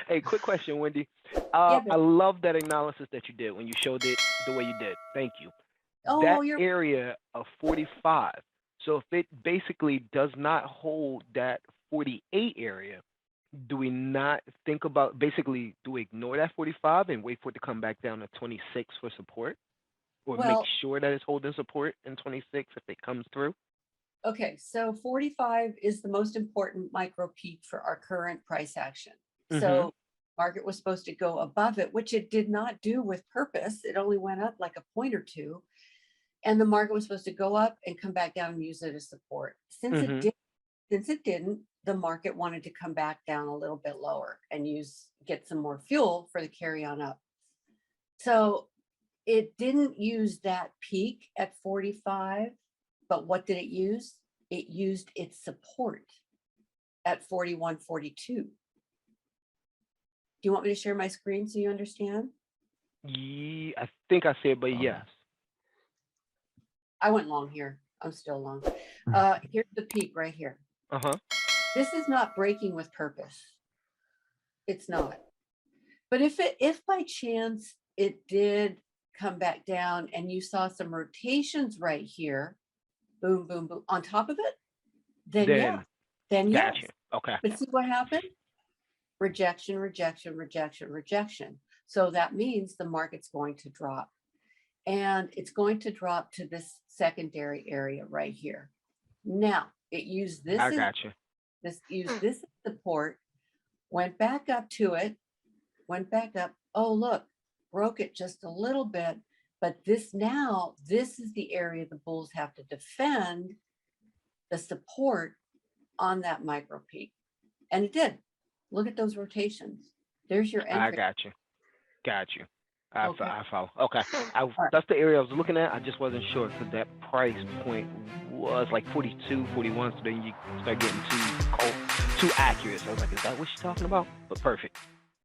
Hey, quick question, Wendy. Yeah, I but love that analysis that you did when you showed it the way you did. Thank you. oh, That you're area of 45. So if it basically does not hold that 48 area, do we not think about basically do we ignore that 45 and wait for it to come back down to 26 for support, or make well, sure that it's holding support in 26 if it comes through? okay. So 45 is the most important micro peak for our current price action. Mm-hmm. So market was supposed to go above it, which it did not do with purpose. It only went up like a point or two. And the market was supposed to go up and come back down and use it as support. Mm-hmm. Since it didn't, the market wanted to come back down a little bit lower and get some more fuel for the carry on up. So it didn't use that peak at 45, but what did it use? It used its support at 41.42. Do you want me to share my screen so you understand? Yeah, I think I said, but yes. I went long here. I'm still long. Here's the peak right here. Uh-huh. This is not breaking with purpose. It's not. But if by chance it did come back down and you saw some rotations right here, boom, boom, boom, on top of it, then yeah, Then then got yes. you. Okay. But see what happened? Rejection, rejection, rejection, rejection. So that means the market's going to drop. And it's going to drop to this secondary area right here. Now, it used I got you. this as support, went back up to it, went back up. Oh, look, broke it just a little bit. But this is the area the bulls have to defend the support on that micro peak. And it did. Look at those rotations. There's your I entry. got you. Got you. Okay. I follow. Okay. All right. That's the area I was looking at. I just wasn't sure because that price point was like 42, 41. So then you start getting too accurate. So I was like, is that what she's talking about? But perfect.